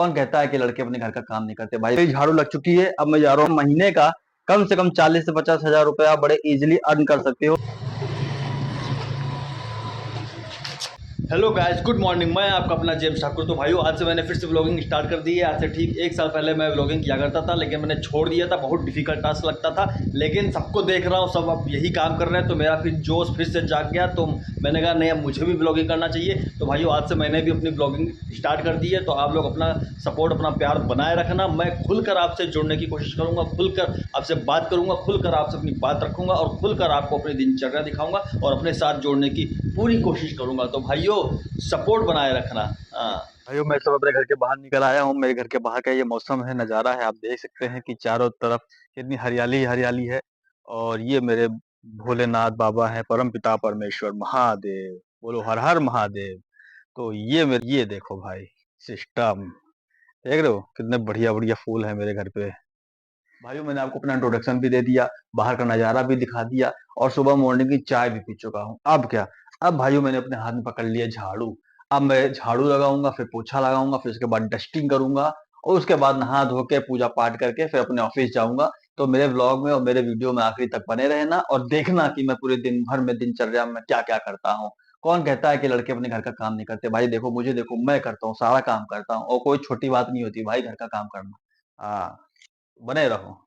कौन कहता है कि लड़के अपने घर का काम नहीं करते? भाई मेरी झाड़ू लग चुकी है। अब मैं जा रहा हूँ, महीने का कम से कम 40 से 50 हजार रुपया बड़े इजीली अर्न कर सकते हो। Hello guys, good morning. मैं आपका अपना जेम्स ठाकुर। तो भाइयों, आज से मैंने फिर से व्लॉगिंग स्टार्ट कर दी है। आज से ठीक 1 साल पहले मैं व्लॉगिंग किया करता था, लेकिन मैंने छोड़ दिया था। बहुत डिफिकल्ट टास्क लगता था, लेकिन सबको देख रहा हूँ, सब अब यही काम कर रहे हैं, तो मेरा फिर जोश फिर से जाग गया। तो मैंने कहा नहीं, अब मुझे भी व्लॉगिंग करना चाहिए। तो भाइयों, आज से मैंने भी अपनी व्लॉगिंग स्टार्ट कर दी है। तो आप लोग अपना सपोर्ट, अपना प्यार बनाए रखना। मैं खुलकर आपसे जुड़ने की कोशिश करूँगा, खुलकर आपसे बात करूँगा, खुलकर आपसे अपनी बात रखूँगा और खुलकर आपको अपनी दिनचर्या दिखाऊँगा और अपने साथ जोड़ने की पूरी कोशिश करूँगा। तो भाइयों, सपोर्ट बनाए रखना। हाँ। भाइयों मैं सब अपने घर के बाहर निकल आया हूँ। मेरे घर के बाहर का ये मौसम है, नज़ारा है। आप देख सकते हैं कि चारों तरफ कितनी हरियाली ही हरियाली है। और ये मेरे भोलेनाथ बाबा हैं, परम पिता परमेश्वर महादेव। बोलो हर हर महादेव। तो ये देखो भाई, सिस्टम देख रहे हो कितने बढ़िया बढ़िया फूल है मेरे घर पे। भाइयों मैंने आपको अपना इंट्रोडक्शन भी दे दिया, बाहर का नजारा भी दिखा दिया और सुबह मॉर्निंग की चाय भी पी चुका हूँ। अब क्या? अब भाइयों मैंने अपने हाथ में पकड़ लिया झाड़ू। अब मैं झाड़ू लगाऊंगा, फिर पोछा लगाऊंगा, फिर उसके बाद डस्टिंग करूंगा और उसके बाद नहा धो के पूजा पाठ करके फिर अपने ऑफिस जाऊंगा। तो मेरे व्लॉग में और मेरे वीडियो में आखिरी तक बने रहना और देखना कि मैं पूरे दिन भर में दिनचर्या में क्या क्या करता हूँ। कौन कहता है कि लड़के अपने घर का काम नहीं करते? भाई देखो, मुझे देखो, मैं करता हूँ, सारा काम करता हूँ और कोई छोटी बात नहीं होती भाई घर का काम करना। हाँ, बने रहो।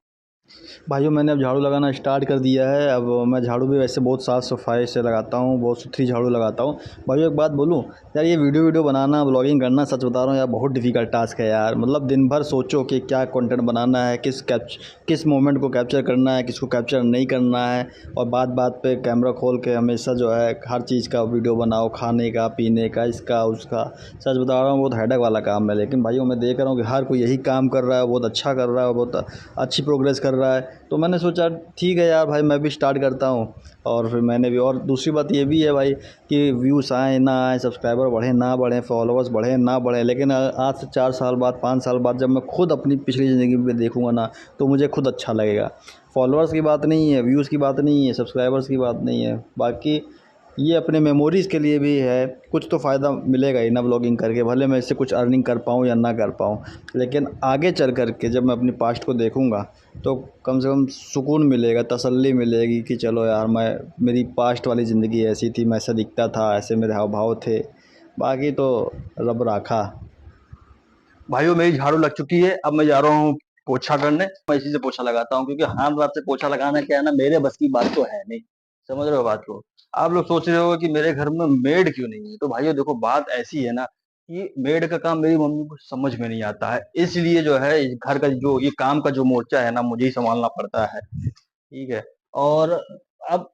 भाइयों, मैंने अब झाड़ू लगाना स्टार्ट कर दिया है। अब मैं झाड़ू भी वैसे बहुत साफ़ सफाई से लगाता हूँ, बहुत सुथरी झाड़ू लगाता हूँ। भाइयों, एक बात बोलूँ यार, ये वीडियो वीडियो बनाना, ब्लॉगिंग करना, सच बता रहा हूँ यार, बहुत डिफ़िकल्ट टास्क है यार। मतलब दिन भर सोचो कि क्या कंटेंट बनाना है, किस मोमेंट को कैप्चर करना है, किसको कैप्चर नहीं करना है। और बात बात पे कैमरा खोल के हमेशा जो है हर चीज़ का वीडियो बनाओ, खाने का, पीने का, इसका उसका। सच बता रहा हूँ, बहुत हेडेक वाला काम है। लेकिन भाइयों, मैं देख रहा हूँ कि हर कोई यही काम कर रहा है, बहुत अच्छा कर रहा है, बहुत अच्छी प्रोग्रेस कर रहा है। तो मैंने सोचा ठीक है यार भाई, मैं भी स्टार्ट करता हूँ। और फिर मैंने भी, और दूसरी बात ये भी है भाई कि व्यूज़ आए ना आए, सब्सक्राइबर बढ़े ना बढ़े, फॉलोअर्स बढ़े ना बढ़े, लेकिन आज से 4 साल बाद, 5 साल बाद जब मैं खुद अपनी पिछली ज़िंदगी में देखूँगा ना, तो मुझे खुद अच्छा लगेगा। फॉलोअर्स की बात नहीं है, व्यूज़ की बात नहीं है, सब्सक्राइबर्स की बात नहीं है, बाकी ये अपने मेमोरीज़ के लिए भी है। कुछ तो फ़ायदा मिलेगा ही ना व्लॉगिंग करके, भले मैं इससे कुछ अर्निंग कर पाऊँ या ना कर पाऊँ। लेकिन आगे चल कर के जब मैं अपनी पास्ट को देखूँगा, तो कम से कम सुकून मिलेगा, तसल्ली मिलेगी कि चलो यार, मैं, मेरी पास्ट वाली ज़िंदगी ऐसी थी, मैं ऐसा दिखता था, ऐसे मेरे हाव भाव थे। बाकी तो रब राखा। भाइयों मेरी झाड़ू लग चुकी है। अब मैं जा रहा हूँ पोछा करने। मैं इसी से पोछा लगाता हूँ क्योंकि हाथ हाथ से पोछा लगाना क्या है ना, मेरे बस की बात तो है नहीं। समझ रहे हो बात को? आप लोग सोच रहे हो कि मेरे घर में मेड क्यों नहीं है। तो भाइयों देखो, बात ऐसी है ना कि मेड का काम मेरी मम्मी को समझ में नहीं आता है, इसलिए जो है इस घर का जो ये काम का जो मोर्चा है ना, मुझे ही संभालना पड़ता है। ठीक है। और अब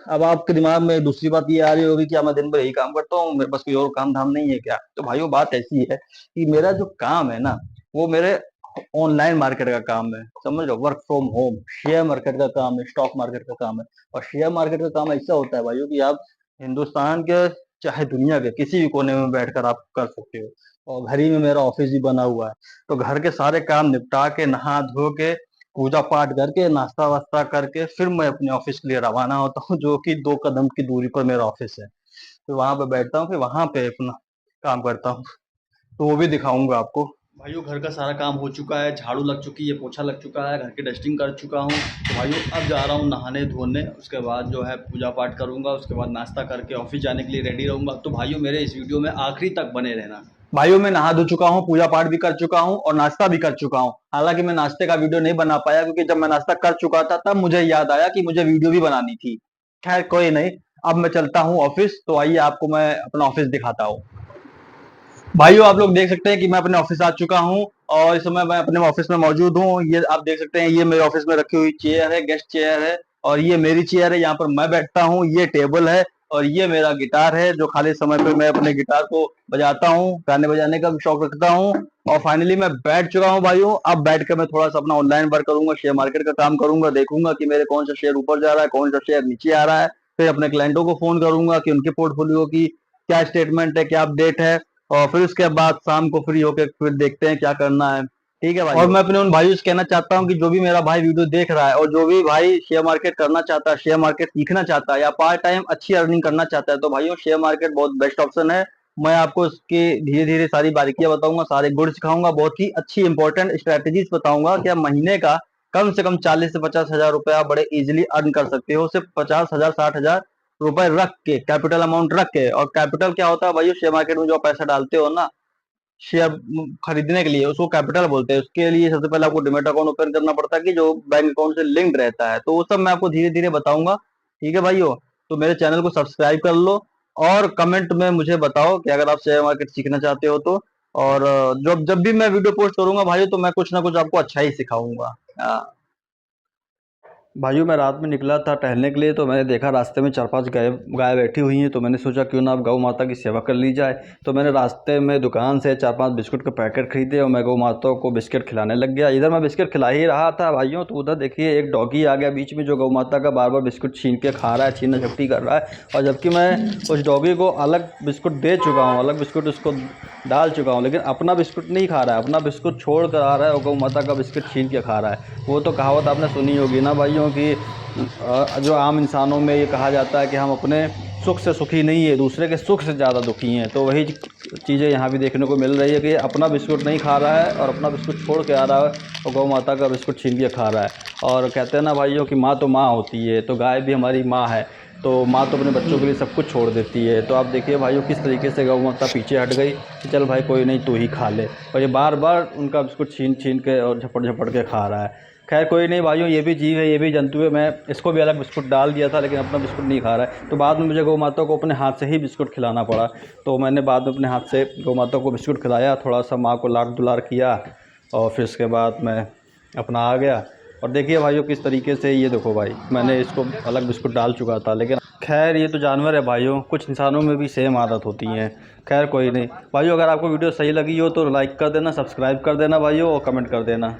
अब आपके दिमाग में दूसरी बात ये आ रही होगी कि मैं दिन भर यही काम करता हूँ, मेरे पास कोई और काम धाम नहीं है क्या? तो भाइयों बात ऐसी है कि मेरा जो काम है ना, वो मेरे ऑनलाइन मार्केट का काम है। समझ लो, work from home, share market का काम है, स्टॉक मार्केट का काम है। और शेयर मार्केट का काम ऐसा होता है भाइयों कि आप हिंदुस्तान के चाहे दुनिया के किसी भी कोने में बैठकर आप कर सकते हो। और घर ही में मेरा ऑफिस भी बना हुआ है। तो घर के सारे काम निपटा के, नहा धो के, पूजा पाठ करके, नाश्ता वास्ता करके फिर मैं अपने ऑफिस के लिए रवाना होता हूँ, जो कि 2 कदम की दूरी पर मेरा ऑफिस है। फिर वहां पे बैठता हूँ, फिर वहां पे अपना काम करता हूँ। तो वो भी दिखाऊंगा आपको। भाइयों, घर का सारा काम हो चुका है, झाड़ू लग चुकी है, पोछा लग चुका है, घर की डस्टिंग कर चुका हूँ। तो भाइयों, अब जा रहा हूँ नहाने धोने, उसके बाद जो है पूजा पाठ करूँगा, उसके बाद नाश्ता करके ऑफिस जाने के लिए रेडी रहूँगा। तो भाइयों, मेरे इस वीडियो में आखिरी तक बने रहना। भाइयों मैं नहा धो चुका हूँ, पूजा पाठ भी कर चुका हूँ और नाश्ता भी कर चुका हूँ। हालांकि मैं नाश्ते का वीडियो नहीं बना पाया क्योंकि जब मैं नाश्ता कर चुका था तब मुझे याद आया कि मुझे वीडियो भी बनानी थी। खैर कोई नहीं। अब मैं चलता हूँ ऑफिस। तो आइए आपको मैं अपना ऑफिस दिखाता हूँ। भाइयों आप लोग देख सकते हैं कि मैं अपने ऑफिस आ चुका हूँ और इस समय मैं अपने ऑफिस में मौजूद हूँ। ये आप देख सकते हैं, ये मेरे ऑफिस में रखी हुई चेयर है, गेस्ट चेयर है। और ये मेरी चेयर है, यहाँ पर मैं बैठता हूँ। ये टेबल है और ये मेरा गिटार है, जो खाली समय पे मैं अपने गिटार को बजाता हूँ। गाने बजाने का भी शौक रखता हूँ। और फाइनली मैं बैठ चुका हूँ भाइयों। अब बैठ कर मैं थोड़ा सा अपना ऑनलाइन वर्क करूंगा, शेयर मार्केट का काम करूंगा, देखूंगा कि मेरे कौन सा शेयर ऊपर जा रहा है, कौन सा शेयर नीचे आ रहा है। फिर अपने क्लाइंटों को फोन करूंगा कि उनके पोर्टफोलियो की क्या स्टेटमेंट है, क्या अपडेट है। और फिर उसके बाद शाम को फ्री होकर फिर देखते हैं क्या करना है। ठीक है भाई। और मैं अपने उन भाइयों से कहना चाहता हूँ कि जो भी मेरा भाई वीडियो देख रहा है और जो भी भाई शेयर मार्केट करना चाहता है, शेयर मार्केट सीखना चाहता है या पार्ट टाइम अच्छी अर्निंग करना चाहता है, तो भाइयों शेयर मार्केट बहुत बेस्ट ऑप्शन है। मैं आपको इसके धीरे धीरे सारी बारीकियां बताऊंगा, सारे गुण सिखाऊंगा, बहुत ही अच्छी इंपॉर्टेंट स्ट्रेटेजीज बताऊंगा कि आप महीने का कम से कम 40 से 50 हजार रुपया बड़े इजीली अर्न कर सकते हो, सिर्फ 50 हजार 60 हजार रुपए रख के, कैपिटल अमाउंट रख के। और कैपिटल क्या होता है भाई, शेयर मार्केट में जो आप पैसा डालते हो ना शेयर खरीदने के लिए, उसको कैपिटल बोलते हैं। उसके लिए सबसे पहले आपको डिमेट अकाउंट ओपन करना पड़ता है कि जो बैंक अकाउंट से लिंक्ड रहता है, तो वो सब मैं आपको धीरे धीरे बताऊंगा। ठीक है भाइयों, तो मेरे चैनल को सब्सक्राइब कर लो और कमेंट में मुझे बताओ कि अगर आप शेयर मार्केट सीखना चाहते हो तो। और जब जब भी मैं वीडियो पोस्ट करूंगा भाइयों, तो मैं कुछ ना कुछ आपको अच्छा ही सिखाऊंगा। भाइयों मैं रात में निकला था टहलने के लिए, तो मैंने देखा रास्ते में 4-5 गाय गाय बैठी हुई हैं। तो मैंने सोचा क्यों ना अब गौ माता की सेवा कर ली जाए। तो मैंने रास्ते में दुकान से 4-5 बिस्कुट के पैकेट खरीदे और मैं गौ माता को बिस्किट खिलाने लग गया। इधर मैं बिस्किट खिला ही रहा था भाइयों, तो उधर देखिए एक डॉगी आ गया बीच में, जो गौ माता का बार बार बिस्कुट छीन के खा रहा है, छीना झपटी कर रहा है। और जबकि मैं उस डॉगी को अलग बिस्कुट दे चुका हूँ, अलग बिस्कुट उसको डाल चुका हूँ, लेकिन अपना बिस्कुट नहीं खा रहा है, अपना बिस्कुट छोड़ कर आ रहा है और गौ माता का बिस्किट छीन के खा रहा है। वो तो कहावत आपने सुनी होगी ना भाइयों कि जो आम इंसानों में ये कहा जाता है कि हम अपने सुख से सुखी नहीं है, दूसरे के सुख से ज़्यादा दुखी हैं। तो वही चीज़ें यहाँ भी देखने को मिल रही है कि अपना बिस्कुट नहीं खा रहा है और अपना बिस्कुट छोड़ के आ रहा है और गौ माता का बिस्कुट छीन के खा रहा है। और कहते हैं ना भाइयों कि माँ तो माँ होती है, तो गाय भी हमारी माँ है। तो माँ तो अपने बच्चों के लिए सब कुछ छोड़ देती है। तो आप देखिए भाइयों किस तरीके से गौ माता पीछे हट गई कि चल भाई कोई नहीं, तू ही खा ले। और ये बार बार उनका बिस्कुट छीन छीन के और झपट झपट के खा रहा है। खैर कोई नहीं भाइयों, ये भी जीव है, ये भी जंतु है। मैं इसको भी अलग बिस्कुट डाल दिया था, लेकिन अपना बिस्कुट नहीं खा रहा है। तो बाद में मुझे गौ माता को अपने हाथ से ही बिस्कुट खिलाना पड़ा। तो मैंने बाद में अपने हाथ से गौ माता को बिस्कुट खिलाया, थोड़ा सा माँ को लाड दुलार किया और फिर उसके बाद मैं अपना आ गया। और देखिए भाइयों किस तरीके से, ये देखो भाई मैंने इसको अलग बिस्कुट डाल चुका था, लेकिन खैर ये तो जानवर है भाइयों, कुछ इंसानों में भी सेम आदत होती है। खैर कोई नहीं भाइयों, अगर आपको वीडियो सही लगी हो तो लाइक कर देना, सब्सक्राइब कर देना भाइयों और कमेंट कर देना।